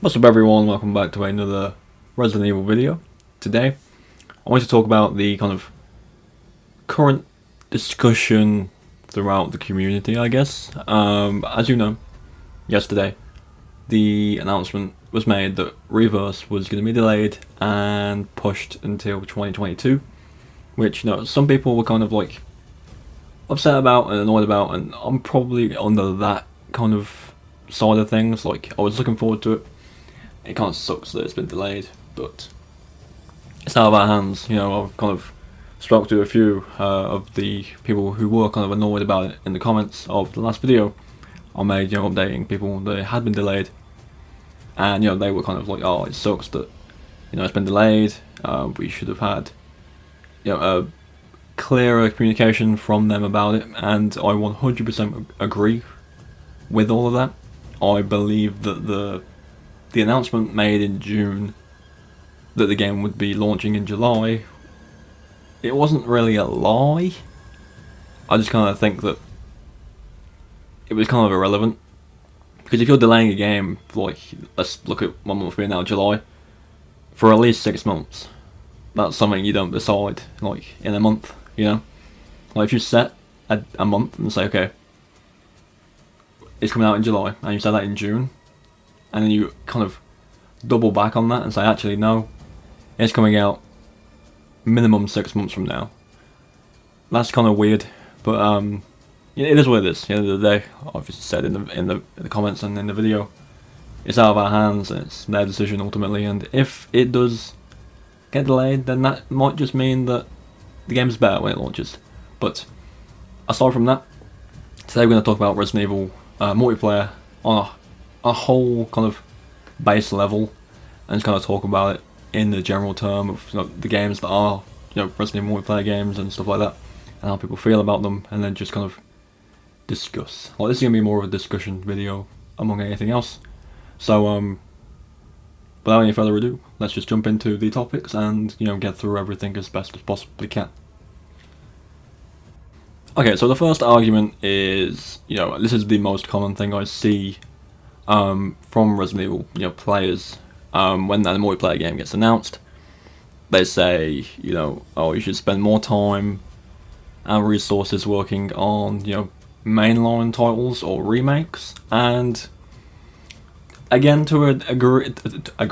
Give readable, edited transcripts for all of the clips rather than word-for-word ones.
What's up everyone, welcome back to another Resident Evil video. Today, I want to talk about the kind of current discussion throughout the community, I guess. As you know, yesterday, the announcement was made that Reverse was going to be delayed and pushed until 2022, which, some people were kind of like upset about and annoyed about, and I'm probably under that kind of side of things. Like, I was looking forward to it. It kind of sucks that it's been delayed, but it's out of our hands. I've kind of spoke to a few of the people who were kind of annoyed about it in the comments of the last video I made, updating people that it had been delayed. And, they were kind of like, oh, it sucks that, it's been delayed. We should have had, a clearer communication from them about it. And I 100% agree with all of that. I believe that the announcement made in June that the game would be launching in July, it wasn't really a lie. I just kind of think that it was kind of irrelevant. Because if you're delaying a game, like, let's look at 1 month being now, July, for at least 6 months, that's something you don't decide, like, in a month, Like, if you set a month and say, okay, it's coming out in July, and you set that in June, and then you kind of double back on that and say, actually, no, it's coming out minimum 6 months from now. That's kind of weird, but it is what it is. At the end of the day, obviously said in the comments and in the video, it's out of our hands. It's their decision ultimately, and if it does get delayed, then that might just mean that the game's better when it launches. But aside from that, today we're going to talk about Resident Evil multiplayer on a whole kind of base level, and just kind of talk about it in the general term of the games that are Resident Evil multiplayer games and stuff like that, and how people feel about them, and then just kind of discuss. Like, this is gonna be more of a discussion video among anything else. So without any further ado, let's just jump into the topics and get through everything as best as possibly can. Okay, so the first argument is, this is the most common thing I see from Resident Evil, players, when that multiplayer game gets announced. They say, oh, you should spend more time and resources working on, mainline titles or remakes. And again, to a degree, I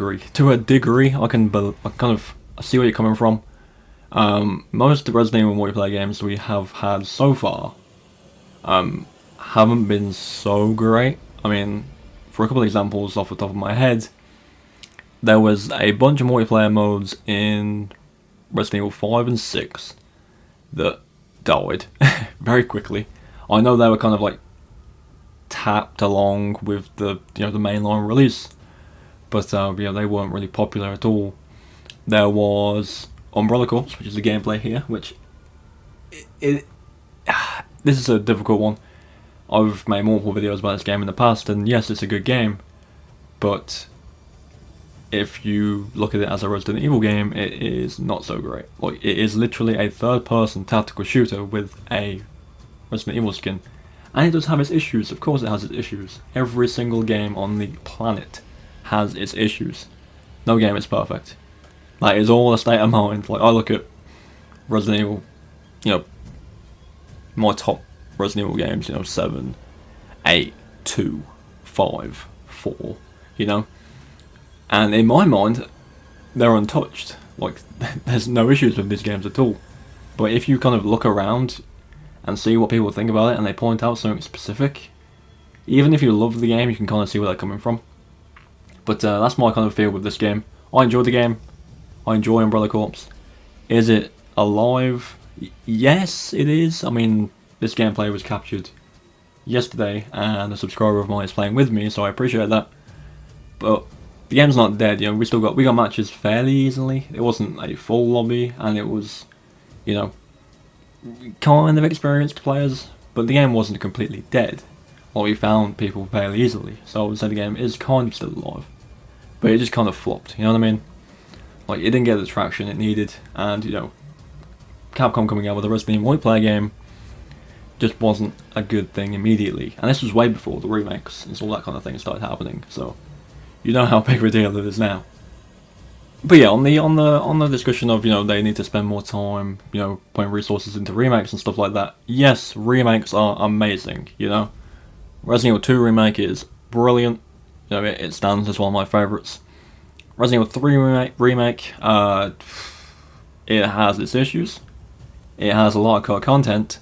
kind of see where you're coming from. Most of the Resident Evil multiplayer games we have had so far haven't been so great. I mean, for a couple of examples off the top of my head, there was a bunch of multiplayer modes in Resident Evil 5 and 6 that died very quickly. I know they were kind of like tapped along with the the mainline release, but they weren't really popular at all. There was Umbrella Corps, which is the gameplay here, which this is a difficult one. I've made multiple videos about this game in the past, and yes, it's a good game, but if you look at it as a Resident Evil game, it is not so great. Like, it is literally a third-person tactical shooter with a Resident Evil skin, and it does have its issues. Of course it has its issues. Every single game on the planet has its issues. No game is perfect. That is all a state of mind. Like, I look at Resident Evil, my top Resident Evil games, 7, 8, 2, 5, 4, and in my mind, they're untouched. Like, there's no issues with these games at all. But if you kind of look around and see what people think about it, and they point out something specific, even if you love the game, you can kind of see where they're coming from. But that's my kind of feel with this game. I enjoy the game. I enjoy Umbrella Corps. Is it alive? Yes, it is. I mean, this gameplay was captured yesterday, and a subscriber of mine is playing with me, so I appreciate that. But the game's not dead. We got matches fairly easily. It wasn't a full lobby, and it was, kind of experienced players, but the game wasn't completely dead. Like, we found people fairly easily, so I would say the game is kind of still alive, but it just kind of flopped. You know what I mean? Like, it didn't get the traction it needed, and Capcom coming out with a Resident Evil multiplayer game just wasn't a good thing immediately. And this was way before the remakes and all that kind of thing started happening. So You know how big of a deal it is now. But yeah, on the discussion of, they need to spend more time, putting resources into remakes and stuff like that. Yes, remakes are amazing. Resident Evil 2 remake is brilliant. It stands as one of my favourites. Resident Evil 3 remake, it has its issues. It has a lot of core content,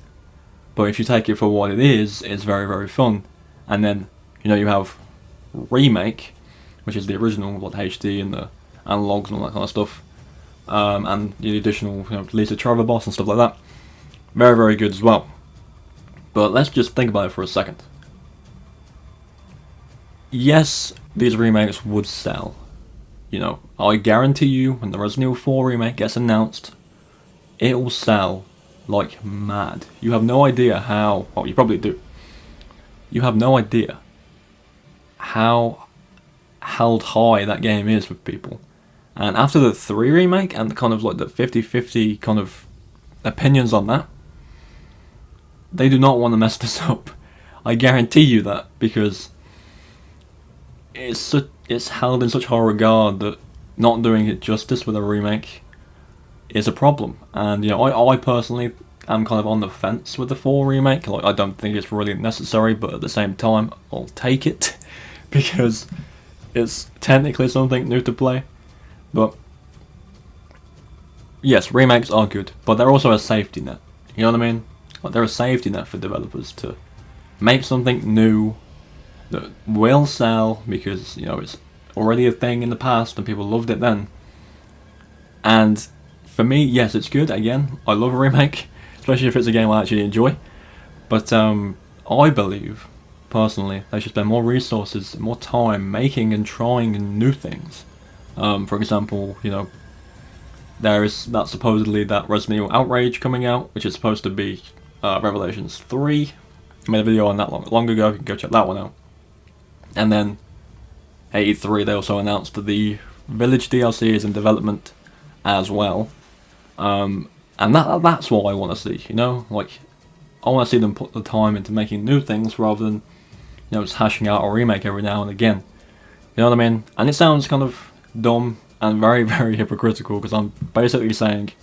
but if you take it for what it is, it's very, very fun. And then, you have Remake, which is the original, like HD and the analogs and all that kind of stuff, and the additional, Lisa Trevor boss and stuff like that. Very, very good as well. But let's just think about it for a second. Yes, these remakes would sell. I guarantee you, when the Resident Evil 4 remake gets announced, it will sell like mad. You have no idea how. Well, you probably do. You have no idea how held high that game is with people. And after the 3 remake and the kind of like the 50-50 kind of opinions on that, they do not want to mess this up. I guarantee you that, because it's held in such high regard that not doing it justice with a remake is a problem. And I personally am kind of on the fence with the 4 remake. Like, I don't think it's really necessary, but at the same time, I'll take it because it's technically something new to play. But yes, remakes are good, but they're also a safety net. You know what I mean? Like, they're a safety net for developers to make something new that will sell because it's already a thing in the past and people loved it then. And for me, yes, it's good. Again, I love a remake, especially if it's a game I actually enjoy. But I believe, personally, they should spend more resources, more time making and trying new things. For example, there is that supposedly that Resident Evil Outrage coming out, which is supposed to be Revelations 3. I made a video on that long ago, you can go check that one out. And then at E3 they also announced that the Village DLC is in development as well. And that's what I want to see, Like, I want to see them put the time into making new things rather than, just hashing out a remake every now and again. You know what I mean? And it sounds kind of dumb and very, very hypocritical, because I'm basically saying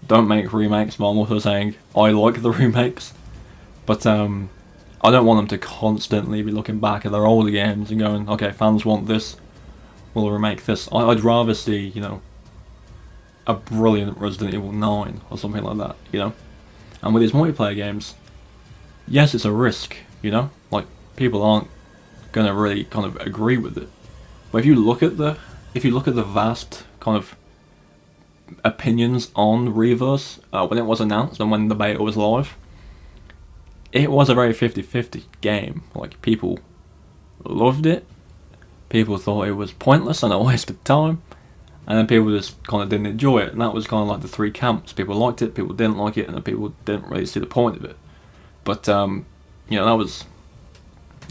don't make remakes, but I'm also saying I like the remakes. But I don't want them to constantly be looking back at their older games and going, okay, fans want this, we'll remake this. I'd rather see, a brilliant Resident Evil 9 or something like that, And with these multiplayer games, yes, it's a risk, Like, people aren't gonna really kind of agree with it. But if you look at the vast kind of opinions on Reverse when it was announced and when the beta was live, it was a very 50-50 game. Like, people loved it, people thought it was pointless and a waste of time, and then people just kind of didn't enjoy it. And that was kind of like the 3 camps. People liked it, people didn't like it, and then people didn't really see the point of it. But that was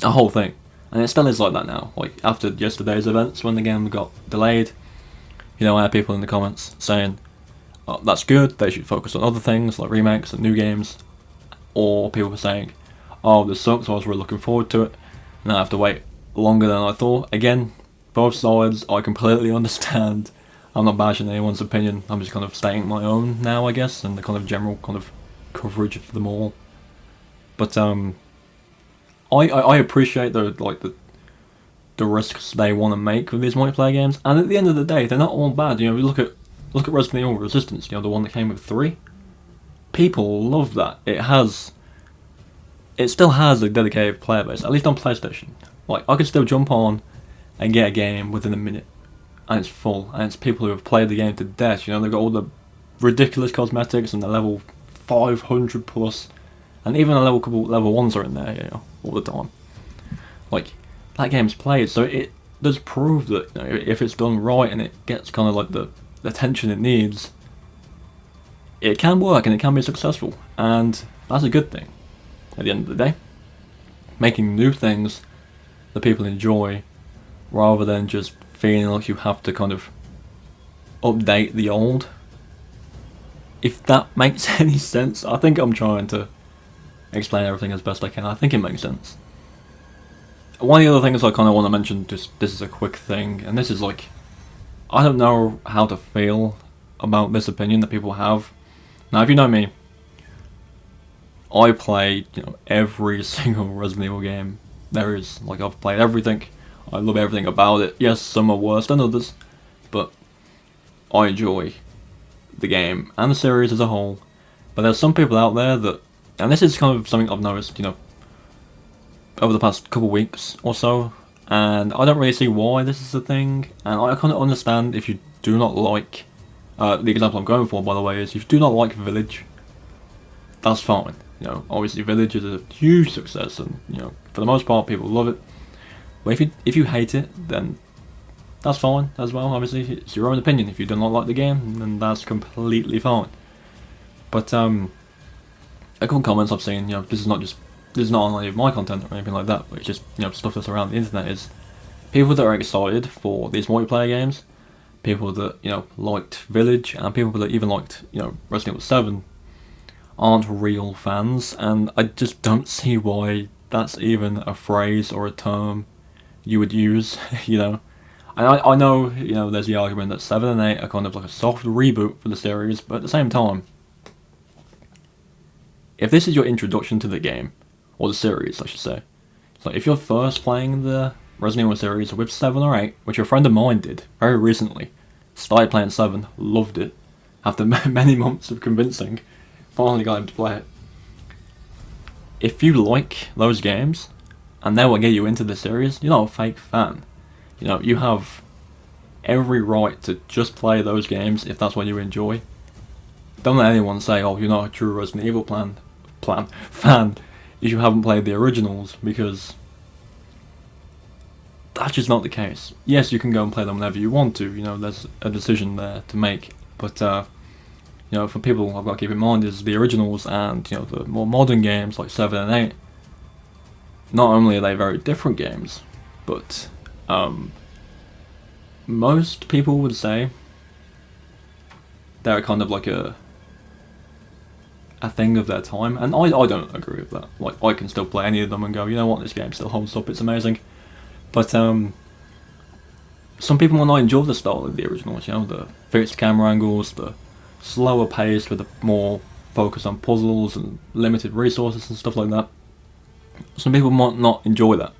a whole thing. And it still is like that now. Like, after yesterday's events, when the game got delayed, I had people in the comments saying, oh, that's good, they should focus on other things like remakes and new games. Or people were saying, oh, this sucks, I was really looking forward to it, and I have to wait longer than I thought. Again, both sides, I completely understand. I'm not bashing anyone's opinion, I'm just kind of stating my own now, I guess, and the kind of general kind of coverage of them all. But I appreciate the risks they want to make with these multiplayer games, and at the end of the day, they're not all bad. We look at Resident Evil Resistance, the one that came with 3. People love that. It still has a dedicated player base, at least on PlayStation. Like, I could still jump on and get a game within a minute, and it's full, and it's people who have played the game to death. They've got all the ridiculous cosmetics and the level 500 plus, and even a couple level 1s are in there, all the time. Like, that game's played, so it does prove that if it's done right and it gets kind of like the attention it needs, it can work and it can be successful, and that's a good thing at the end of the day. Making new things that people enjoy rather than just feeling like you have to kind of update the old. If that makes any sense. I think I'm trying to explain everything as best I can. I think it makes sense. one of the other things I kind of want to mention, just this is a quick thing, and this is like, I don't know how to feel about this opinion that people have. Now, if you know me, I play, every single Resident Evil game there is. Like, I've played everything. I love everything about it. Yes, some are worse than others, but I enjoy the game and the series as a whole. But there's some people out there that, and this is kind of something I've noticed, over the past couple weeks or so, and I don't really see why this is a thing, and I kind of understand if you do not like, the example I'm going for, by the way, is if you do not like Village, that's fine. Obviously Village is a huge success, and, for the most part people love it. But if you hate it, then that's fine as well. Obviously, it's your own opinion. If you do not like the game, then that's completely fine. But, a couple comments I've seen, this is not on any of my content or anything like that, but it's just, stuff that's around the internet, is people that are excited for these multiplayer games, people that, liked Village, and people that even liked, Resident Evil 7, aren't real fans, and I just don't see why that's even a phrase or a term you would use, And I know, there's the argument that 7 and 8 are kind of like a soft reboot for the series, but at the same time, if this is your introduction to the game, or the series, I should say, so if you're first playing the Resident Evil series with 7 or 8, which a friend of mine did very recently, started playing 7, loved it, after many months of convincing, finally got him to play it. If you like those games, and they will get you into the series, you're not a fake fan. You have every right to just play those games if that's what you enjoy. Don't let anyone say, oh, you're not a true Resident Evil fan if you haven't played the originals, because that's just not the case. Yes, you can go and play them whenever you want to, there's a decision there to make, but for people, I've got to keep in mind is the originals and, the more modern games like 7 and 8, not only are they very different games, but most people would say they're kind of like a thing of their time, and I don't agree with that. Like, I can still play any of them and go, you know what, this game still holds up, it's amazing. But some people will not enjoy the style of the originals, the fixed camera angles, the slower pace with a more focus on puzzles and limited resources and stuff like that. Some people might not enjoy that.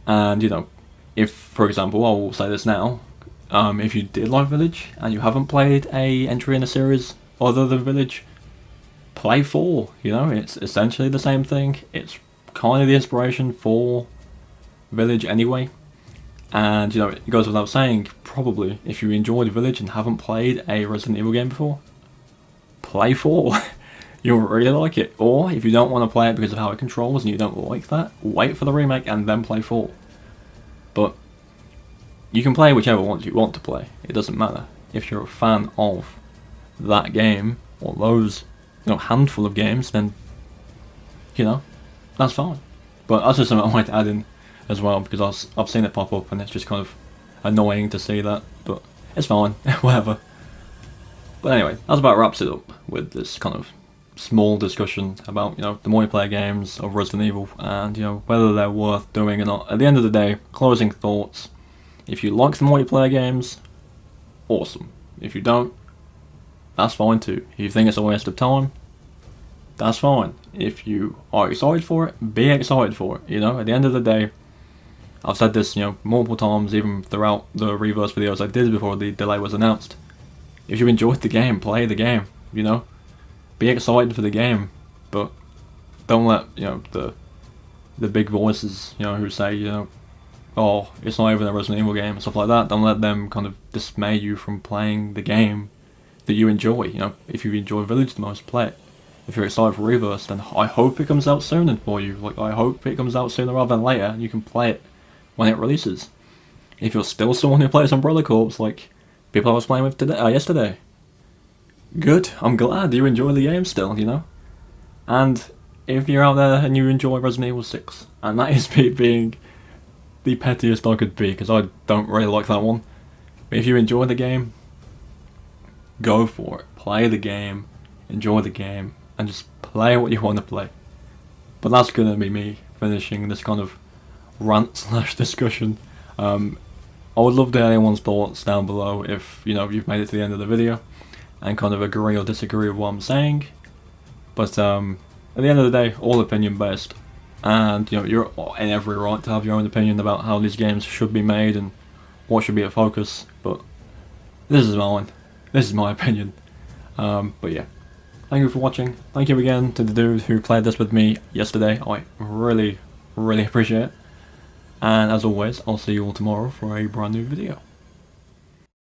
And, if, for example, I will say this now, if you did like Village and you haven't played a entry in a series other than Village, play 4, it's essentially the same thing. It's kind of the inspiration for Village anyway. And, it goes without saying, probably, if you enjoyed Village and haven't played a Resident Evil game before, play 4. You'll really like it. Or, if you don't want to play it because of how it controls and you don't like that, wait for the remake and then play 4. But, you can play whichever one you want to play. It doesn't matter. If you're a fan of that game, or those, handful of games, then, that's fine. But that's just something I might to add in as well, because I've seen it pop up and it's just kind of annoying to see that, but it's fine, whatever. But anyway, that about wraps it up with this kind of small discussion about, the multiplayer games of Resident Evil and, whether they're worth doing or not. At the end of the day, closing thoughts, if you like the multiplayer games, awesome. If you don't, that's fine too. If you think it's a waste of time, that's fine. If you are excited for it, be excited for it, At the end of the day, I've said this, multiple times, even throughout the reverse videos I did before the delay was announced. If you enjoyed the game, play the game, Be excited for the game, but don't let, the big voices, who say, oh, it's not even a Resident Evil game and stuff like that, don't let them kind of dismay you from playing the game that you enjoy. If you enjoy Village the most, play it. If you're excited for Reverse, then I hope it comes out soon for you. Like, I hope it comes out sooner rather than later and you can play it when it releases. If you're still someone who plays Umbrella Corps, like people I was playing with yesterday, good, I'm glad you enjoy the game still, And if you're out there and you enjoy Resident Evil 6, and that is me being the pettiest I could be, because I don't really like that one, but if you enjoy the game, go for it. Play the game, enjoy the game, and just play what you want to play. But that's going to be me finishing this kind of rant slash discussion. I would love to hear anyone's thoughts down below if you've made it to the end of the video and kind of agree or disagree with what I'm saying. But at the end of the day, all opinion based, and you're in every right to have your own opinion about how these games should be made and what should be a focus. But this is mine. This is my opinion. But yeah, thank you for watching. Thank you again to the dude who played this with me yesterday. I really appreciate it. And as always, I'll see you all tomorrow for a brand new video.